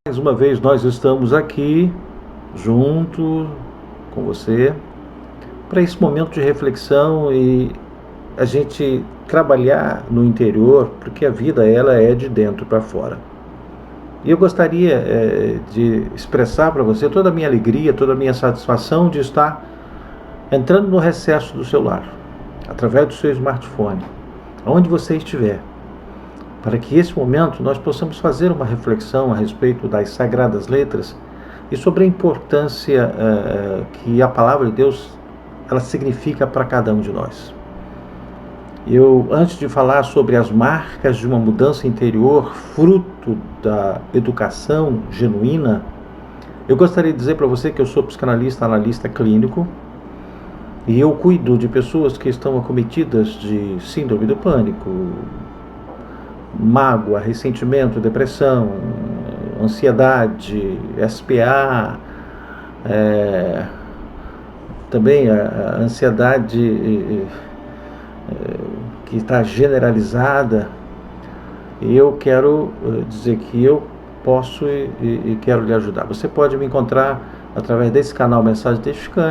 Mais uma vez nós estamos aqui junto com você para esse momento de reflexão e a gente trabalhar no interior, porque a vida ela é de dentro para fora. E eu gostaria de expressar para você toda a minha alegria, toda a minha satisfação de estar entrando no recesso do seu lar, através do seu smartphone, onde você estiver, para que esse momento nós possamos fazer uma reflexão a respeito das Sagradas Letras e sobre a importância que a Palavra de Deus ela significa para cada um de nós. Eu, antes de falar sobre as marcas de uma mudança interior, fruto da educação genuína, eu gostaria de dizer para você que eu sou psicanalista, analista clínico, e eu cuido de pessoas que estão acometidas de síndrome do pânico, mágoa, ressentimento, depressão, ansiedade, SPA, também a ansiedade que está generalizada. E eu quero dizer que eu posso e quero lhe ajudar. Você pode me encontrar através desse canal Mensagens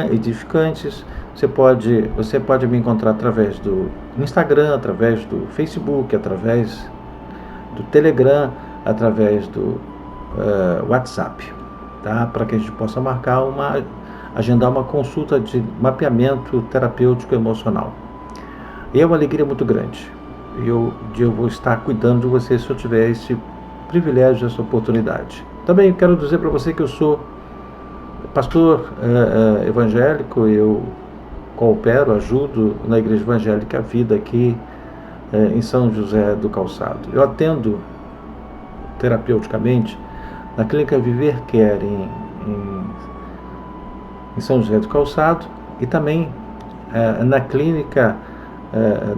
Edificantes. Você pode me encontrar através do Instagram, através do Facebook, através do Telegram, através do WhatsApp, tá? Para que a gente possa agendar uma consulta de mapeamento terapêutico emocional. E é uma alegria muito grande. Eu vou estar cuidando de você se eu tiver esse privilégio, essa oportunidade. Também quero dizer para você que eu sou pastor evangélico. Eu coopero, ajudo na Igreja Evangélica Vida aqui em São José do Calçado. Eu atendo terapeuticamente na Clínica Viver Care em São José do Calçado e também na clínica,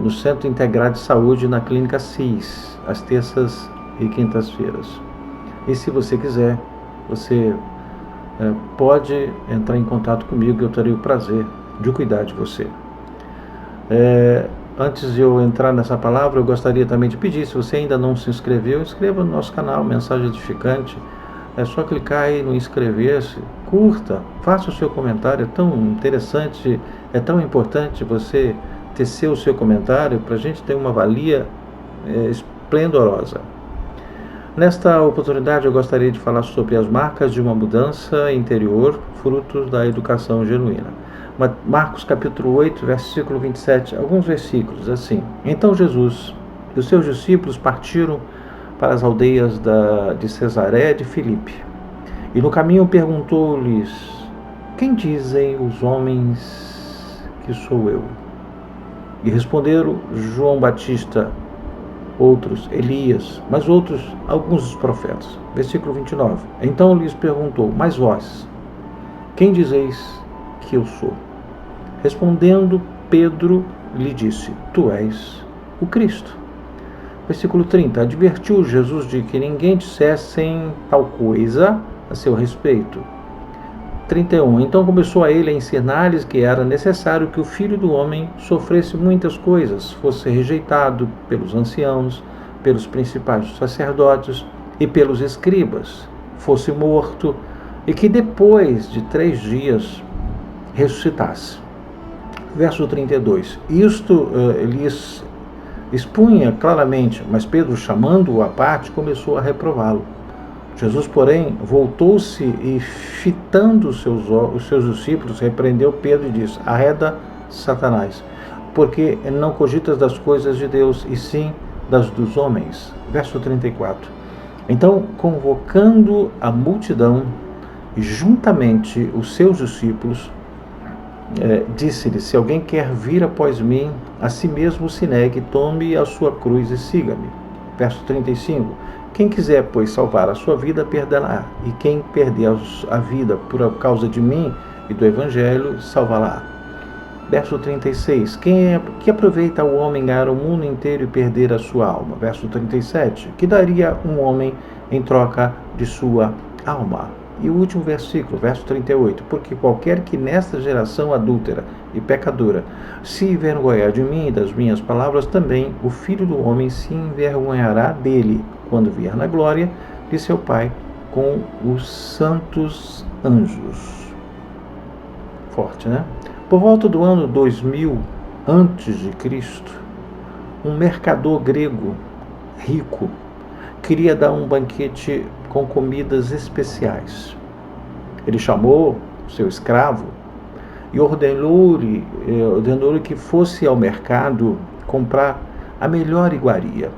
no Centro Integrado de Saúde, na Clínica CIS, às terças e quintas-feiras. E se você quiser, você pode entrar em contato comigo, eu terei o prazer de cuidar de você. Antes de eu entrar nessa palavra, eu gostaria também de pedir, se você ainda não se inscreveu, inscreva no nosso canal Mensagem Edificante. É só clicar aí no inscrever-se, curta, faça o seu comentário. É tão interessante, é tão importante você tecer o seu comentário para a gente ter uma valia esplendorosa. Nesta oportunidade eu gostaria de falar sobre as marcas de uma mudança interior, frutos da educação genuína. Marcos capítulo 8, versículo 27, alguns versículos assim. Então Jesus e os seus discípulos partiram para as aldeias de Cesaré de Filipe. E no caminho perguntou-lhes: quem dizem os homens que sou eu? E responderam: João Batista, outros Elias, mas outros alguns dos profetas. Versículo 29. Então lhes perguntou: mas vós, quem dizeis que eu sou? Respondendo, Pedro lhe disse: tu és o Cristo. Versículo 30. Advertiu Jesus de que ninguém dissessem tal coisa a seu respeito. 31. Então começou a ele a ensinar-lhes que era necessário que o Filho do Homem sofresse muitas coisas, fosse rejeitado pelos anciãos, pelos principais sacerdotes e pelos escribas, fosse morto e que depois de 3 dias ressuscitasse. Verso 32. Isto lhes expunha claramente, mas Pedro, chamando-o à parte, começou a reprová-lo. Jesus, porém, voltou-se e, fitando os seus discípulos, repreendeu Pedro e disse: arreda, Satanás, porque não cogitas das coisas de Deus, e sim das dos homens. Verso 34. Então, convocando a multidão, e juntamente os seus discípulos, disse-lhe: se alguém quer vir após mim, a si mesmo se negue, tome a sua cruz e siga-me. Verso 35. Quem quiser, pois, salvar a sua vida, perdê-la, e quem perder a vida por causa de mim e do Evangelho, salvá-la. Verso 36. Que aproveita o homem ganhar o mundo inteiro e perder a sua alma? Verso 37. Que daria um homem em troca de sua alma? E o último versículo, verso 38. Porque qualquer que nesta geração adúltera e pecadora se envergonhar de mim e das minhas palavras, também o Filho do Homem se envergonhará dele, quando vier na glória de seu Pai com os santos anjos. Forte, né? Por volta do ano 2000 a.C., um mercador grego rico queria dar um banquete com comidas especiais. Ele chamou seu escravo e ordenou-lhe que fosse ao mercado comprar a melhor iguaria.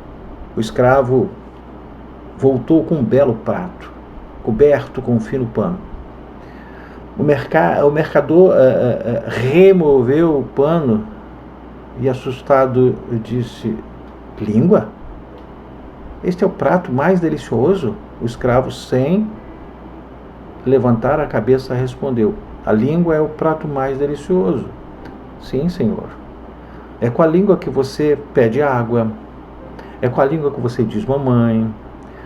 O escravo voltou com um belo prato, coberto com um fino pano. O mercador removeu o pano e, assustado, disse: língua? Este é o prato mais delicioso? O escravo, sem levantar a cabeça, respondeu: a língua é o prato mais delicioso. Sim, senhor. É com a língua que você pede água, é com a língua que você diz mamãe,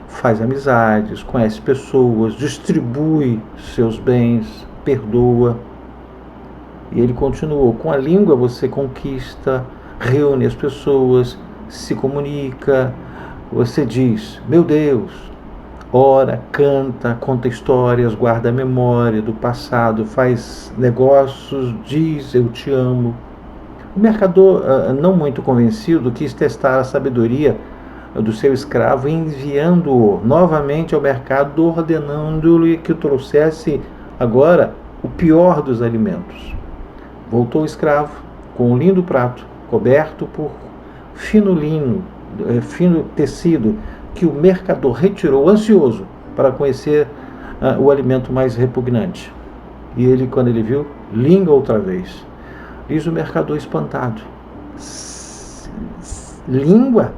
faz amizades, conhece pessoas, distribui seus bens, perdoa. E ele continuou: com a língua você conquista, reúne as pessoas, se comunica, você diz meu Deus, ora, canta, conta histórias, guarda a memória do passado, faz negócios, diz eu te amo. O mercador, não muito convencido, quis testar a sabedoria do seu escravo, enviando-o novamente ao mercado, ordenando-lhe que trouxesse agora o pior dos alimentos. Voltou o escravo com um lindo prato, coberto por fino linho, fino tecido, que o mercador retirou, ansioso para conhecer o alimento mais repugnante. E ele, quando ele viu, língua outra vez. Diz o mercador espantado: língua?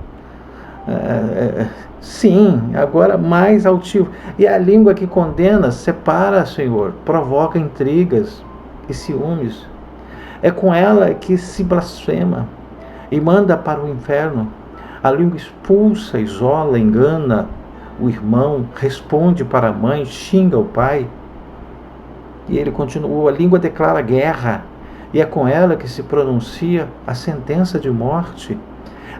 Sim, agora mais altivo. E a língua que condena, separa, Senhor, provoca intrigas e ciúmes. É com ela que se blasfema e manda para o inferno. A língua expulsa, isola, engana o irmão, responde para a mãe, xinga o pai. E ele continuou: a língua declara guerra, e é com ela que se pronuncia a sentença de morte.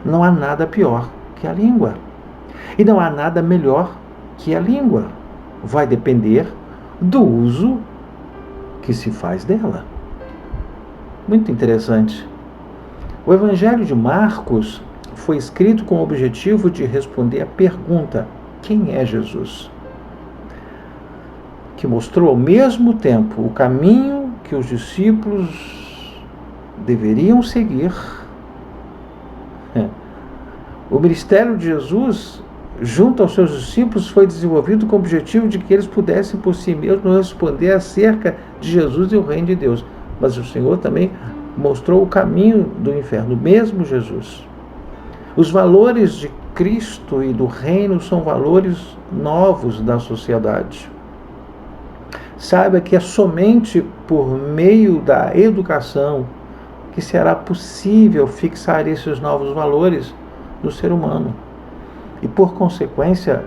Não há nada pior que a língua, e não há nada melhor que a língua. Vai depender do uso que se faz dela. Muito interessante. O Evangelho de Marcos foi escrito com o objetivo de responder à pergunta: quem é Jesus? Que mostrou ao mesmo tempo o caminho que os discípulos deveriam seguir. O ministério de Jesus, junto aos seus discípulos, foi desenvolvido com o objetivo de que eles pudessem por si mesmos responder acerca de Jesus e o reino de Deus. Mas o Senhor também mostrou o caminho do inferno, mesmo Jesus. Os valores de Cristo e do reino são valores novos da sociedade. Saiba que é somente por meio da educação que será possível fixar esses novos valores no ser humano e, por consequência,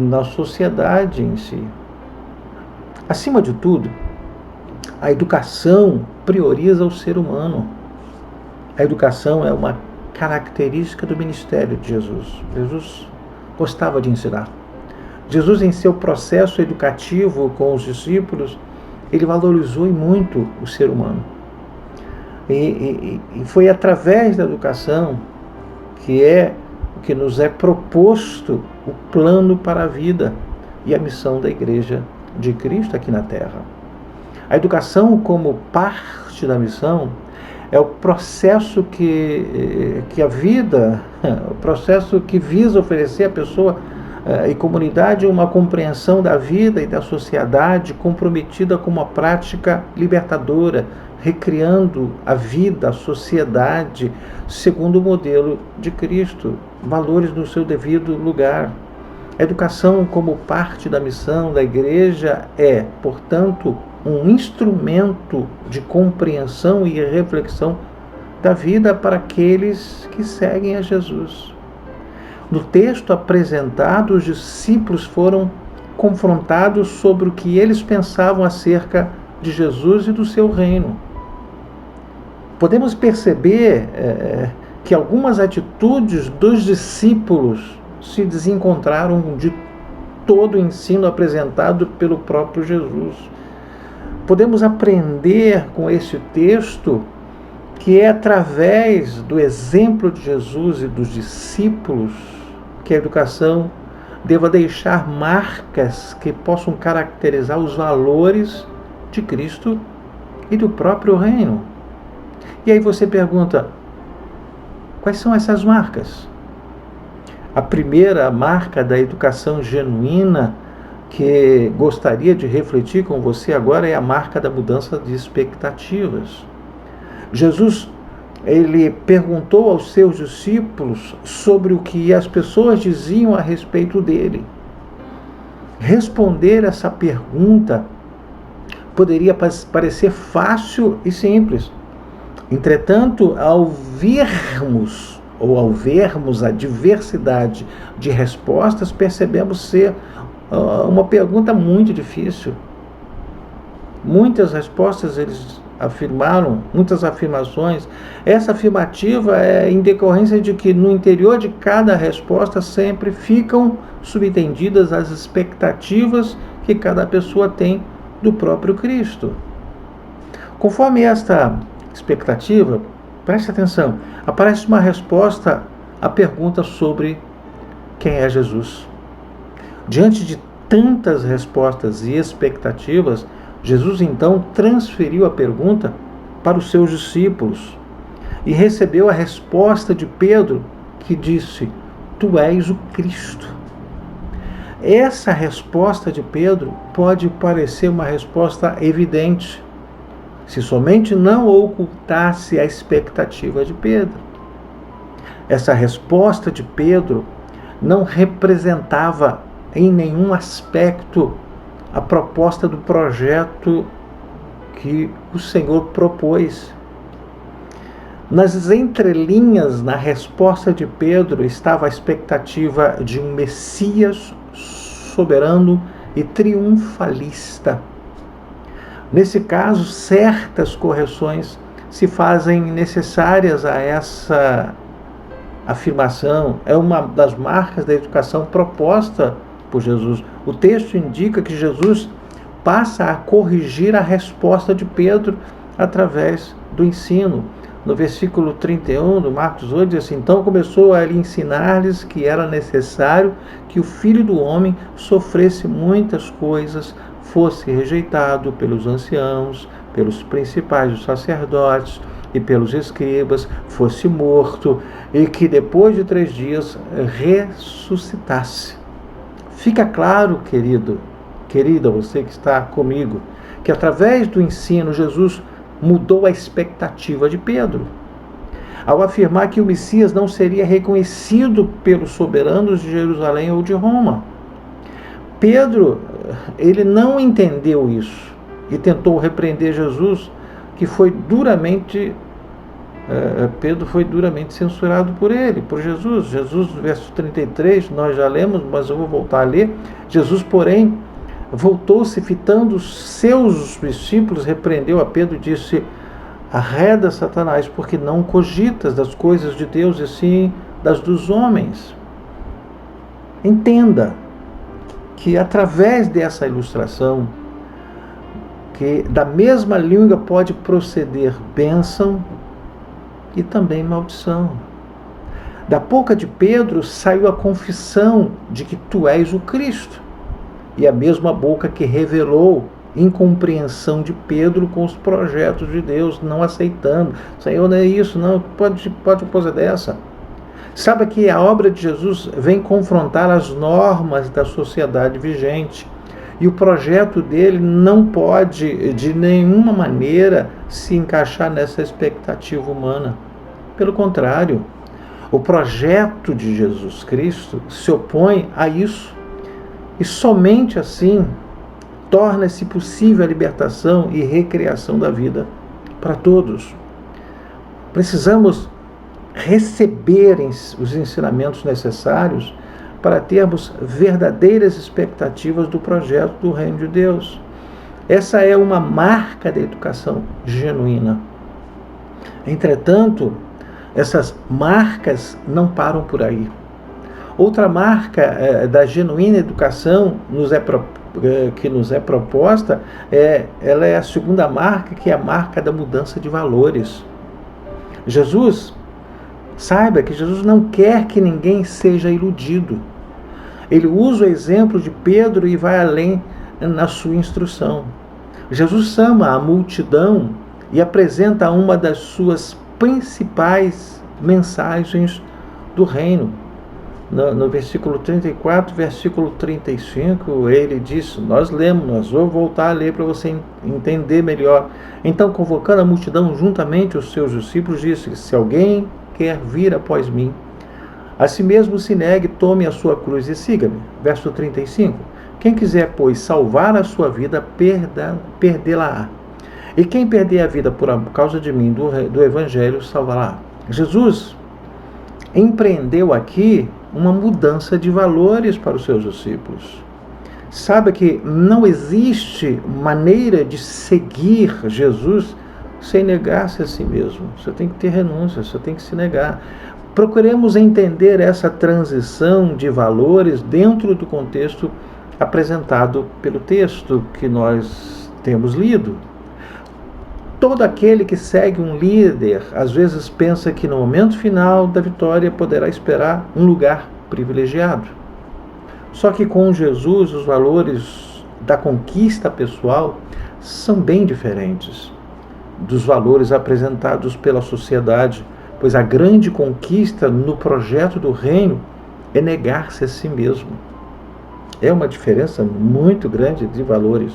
na sociedade em si. Acima de tudo, a educação prioriza o ser humano. A educação é uma característica do ministério de Jesus. Jesus gostava de ensinar. Jesus, em seu processo educativo com os discípulos, ele valorizou muito o ser humano. E foi através da educação que nos é proposto o plano para a vida e a missão da Igreja de Cristo aqui na Terra. A educação, como parte da missão, é o processo que a vida, o processo que visa oferecer à pessoa e comunidade uma compreensão da vida e da sociedade comprometida com uma prática libertadora, recriando a vida, a sociedade, segundo o modelo de Cristo, valores no seu devido lugar. A educação como parte da missão da Igreja é, portanto, um instrumento de compreensão e reflexão da vida para aqueles que seguem a Jesus. No texto apresentado, os discípulos foram confrontados sobre o que eles pensavam acerca de Jesus e do seu reino. Podemos perceber que algumas atitudes dos discípulos se desencontraram de todo o ensino apresentado pelo próprio Jesus. Podemos aprender com esse texto que é através do exemplo de Jesus e dos discípulos que a educação deva deixar marcas que possam caracterizar os valores de Cristo e do próprio reino. E aí você pergunta, quais são essas marcas? A primeira marca da educação genuína que gostaria de refletir com você agora é a marca da mudança de expectativas. Jesus, ele perguntou aos seus discípulos sobre o que as pessoas diziam a respeito dele. Responder essa pergunta poderia parecer fácil e simples. Entretanto, ao vermos a diversidade de respostas, percebemos ser uma pergunta muito difícil. Muitas respostas eles afirmaram, muitas afirmações. Essa afirmativa é em decorrência de que no interior de cada resposta sempre ficam subentendidas as expectativas que cada pessoa tem do próprio Cristo. Conforme esta expectativa, preste atenção, aparece uma resposta à pergunta sobre quem é Jesus. Diante de tantas respostas e expectativas, Jesus então transferiu a pergunta para os seus discípulos e recebeu a resposta de Pedro, que disse: Tu és o Cristo. Essa resposta de Pedro pode parecer uma resposta evidente, se somente não ocultasse a expectativa de Pedro. Essa resposta de Pedro não representava em nenhum aspecto a proposta do projeto que o Senhor propôs. Nas entrelinhas, na resposta de Pedro, estava a expectativa de um Messias soberano e triunfalista. Nesse caso, certas correções se fazem necessárias a essa afirmação. É uma das marcas da educação proposta por Jesus. O texto indica que Jesus passa a corrigir a resposta de Pedro através do ensino. No versículo 31 do Marcos 8, diz assim: Então começou a lhe ensinar-lhes que era necessário que o Filho do Homem sofresse muitas coisas, fosse rejeitado pelos anciãos, pelos principais dos sacerdotes e pelos escribas, fosse morto e que depois de 3 dias ressuscitasse. Fica claro, querido, querida, você que está comigo, que através do ensino Jesus mudou a expectativa de Pedro, ao afirmar que o Messias não seria reconhecido pelos soberanos de Jerusalém ou de Roma. Pedro, ele não entendeu isso e tentou repreender Jesus, que foi duramente Pedro foi duramente censurado por ele, por Jesus. Jesus, no verso 33, nós já lemos, mas eu vou voltar a ler. Jesus, porém, voltou-se, fitando os seus discípulos, repreendeu a Pedro e disse: Arreda, Satanás, porque não cogitas das coisas de Deus, e sim das dos homens. Entenda que através dessa ilustração, que da mesma língua pode proceder bênção e também maldição. Da boca de Pedro saiu a confissão de que tu és o Cristo, e a mesma boca que revelou incompreensão de Pedro com os projetos de Deus, não aceitando. Senhor, não é isso, não, pode coisa dessa. Saiba que a obra de Jesus vem confrontar as normas da sociedade vigente, e o projeto dele não pode, de nenhuma maneira, se encaixar nessa expectativa humana. Pelo contrário, o projeto de Jesus Cristo se opõe a isso. E somente assim torna-se possível a libertação e recriação da vida para todos. Precisamos receber os ensinamentos necessários para termos verdadeiras expectativas do projeto do Reino de Deus. Essa é uma marca da educação genuína. Entretanto, essas marcas não param por aí. Outra marca da genuína educação que nos é proposta, ela é a segunda marca, que é a marca da mudança de valores. Saiba que Jesus não quer que ninguém seja iludido. Ele usa o exemplo de Pedro e vai além na sua instrução. Jesus chama a multidão e apresenta uma das suas principais mensagens do reino. No versículo 34, versículo 35, ele diz, nós vou voltar a ler para você entender melhor. Então, convocando a multidão juntamente os seus discípulos, disse, se alguém quer vir após mim, a si mesmo se negue, tome a sua cruz e siga-me. Verso 35, quem quiser, pois, salvar a sua vida, perdê-la-á. E quem perder a vida por causa de mim, do Evangelho, salvará. Jesus empreendeu aqui uma mudança de valores para os seus discípulos. Sabe que não existe maneira de seguir Jesus sem negar-se a si mesmo. Você tem que ter renúncia, você tem que se negar. Procuremos entender essa transição de valores dentro do contexto apresentado pelo texto que nós temos lido. Todo aquele que segue um líder, às vezes pensa que no momento final da vitória poderá esperar um lugar privilegiado. Só que com Jesus, os valores da conquista pessoal são bem diferentes dos valores apresentados pela sociedade, pois a grande conquista no projeto do reino é negar-se a si mesmo. É uma diferença muito grande de valores.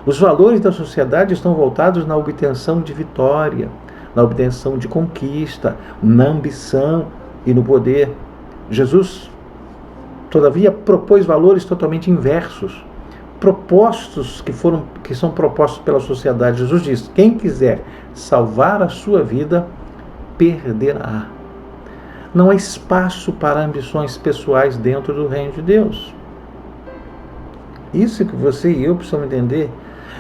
Os valores da sociedade estão voltados na obtenção de vitória, na obtenção de conquista, na ambição e no poder. Jesus, todavia, propôs valores totalmente inversos, que são propostos pela sociedade. Jesus diz, quem quiser salvar a sua vida, perderá. Não há espaço para ambições pessoais dentro do reino de Deus. Isso que você e eu precisamos entender.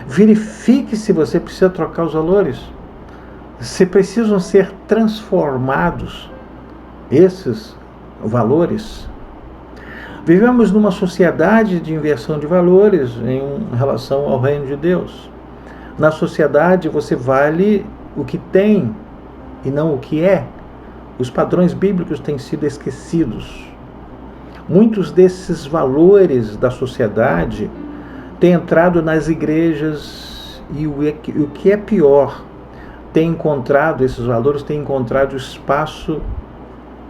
Verifique se você precisa trocar os valores. Se precisam ser transformados esses valores. Vivemos numa sociedade de inversão de valores em relação ao reino de Deus. Na sociedade você vale o que tem e não o que é. Os padrões bíblicos têm sido esquecidos. Muitos desses valores da sociedade têm entrado nas igrejas e o que é pior, esses valores têm encontrado espaço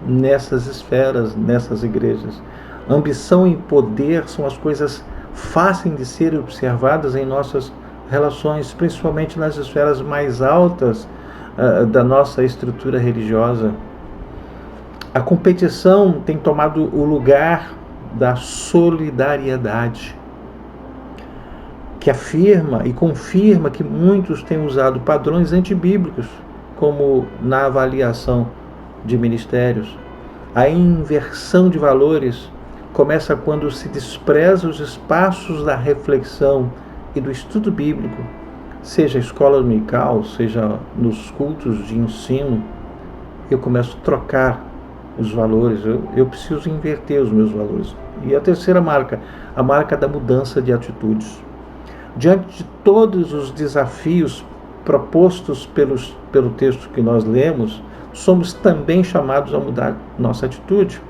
nessas esferas, nessas igrejas. Ambição e poder são as coisas fáceis de serem observadas em nossas relações, principalmente nas esferas mais altas da nossa estrutura religiosa. A competição tem tomado o lugar da solidariedade, que afirma e confirma que muitos têm usado padrões antibíblicos, como na avaliação de ministérios. A inversão de valores começa quando se despreza os espaços da reflexão e do estudo bíblico, seja a escola dominical, seja nos cultos de ensino. Eu começo a trocar os valores, eu preciso inverter os meus valores. E a terceira marca, a marca da mudança de atitudes. Diante de todos os desafios propostos pelo texto que nós lemos, somos também chamados a mudar nossa atitude.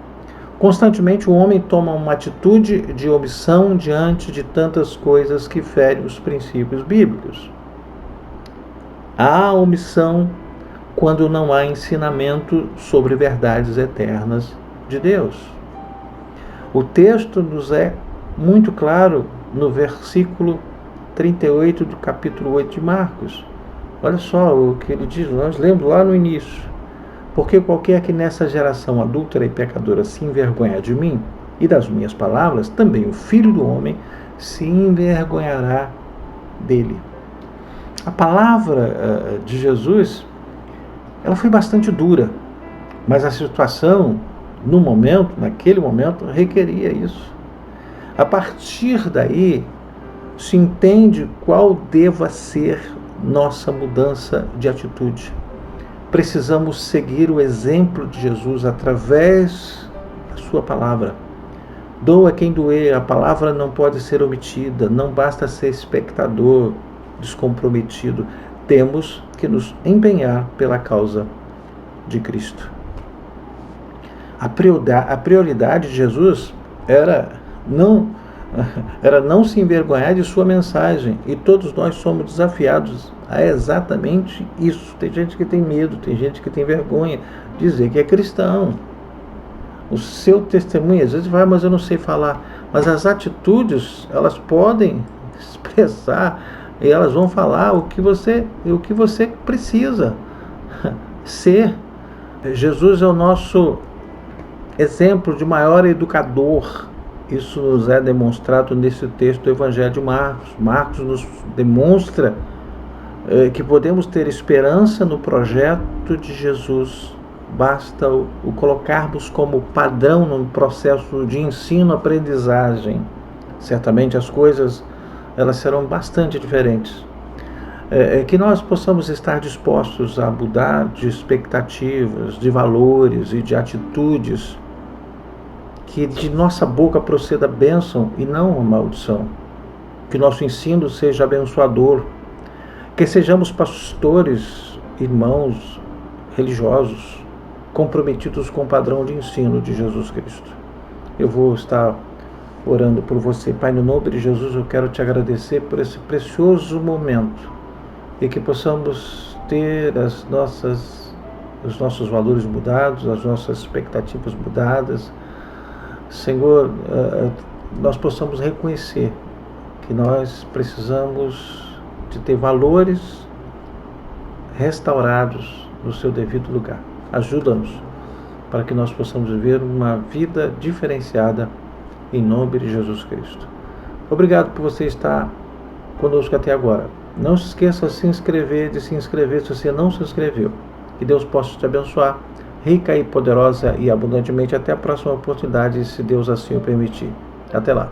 Constantemente o homem toma uma atitude de omissão diante de tantas coisas que ferem os princípios bíblicos. Há omissão quando não há ensinamento sobre verdades eternas de Deus. O texto nos é muito claro no versículo 38 do capítulo 8 de Marcos. Olha só o que ele diz, nós lemos lá no início. Porque qualquer que nessa geração adúltera e pecadora se envergonhar de mim e das minhas palavras, também o Filho do Homem se envergonhará dele. A palavra de Jesus, ela foi bastante dura, mas a situação, naquele momento, requeria isso. A partir daí, se entende qual deva ser nossa mudança de atitude. Precisamos seguir o exemplo de Jesus através da sua palavra. Doa quem doer, a palavra não pode ser omitida, não basta ser espectador descomprometido. Temos que nos empenhar pela causa de Cristo. A prioridade de Jesus era não se envergonhar de sua mensagem, e todos nós somos desafiados a exatamente isso. Tem gente que tem medo, tem gente que tem vergonha de dizer que é cristão. O seu testemunho, às vezes vai, mas eu não sei falar. Mas as atitudes, elas podem expressar e elas vão falar o que você precisa ser. Jesus é o nosso exemplo de maior educador. Isso nos é demonstrado nesse texto do Evangelho de Marcos. Marcos nos demonstra que podemos ter esperança no projeto de Jesus. Basta o colocarmos como padrão no processo de ensino-aprendizagem. Certamente as coisas elas serão bastante diferentes. Que nós possamos estar dispostos a mudar de expectativas, de valores e de atitudes, que de nossa boca proceda bênção e não a maldição, que nosso ensino seja abençoador, que sejamos pastores, irmãos religiosos, comprometidos com o padrão de ensino de Jesus Cristo. Eu vou estar orando por você. Pai, no nome de Jesus, eu quero te agradecer por esse precioso momento e que possamos ter os nossos valores mudados, as nossas expectativas mudadas. Senhor, nós possamos reconhecer que nós precisamos de ter valores restaurados no seu devido lugar. Ajuda-nos para que nós possamos viver uma vida diferenciada em nome de Jesus Cristo. Obrigado por você estar conosco até agora. Não se esqueça de se inscrever se você não se inscreveu. Que Deus possa te abençoar, rica e poderosa e abundantemente. Até a próxima oportunidade, se Deus assim o permitir. Até lá.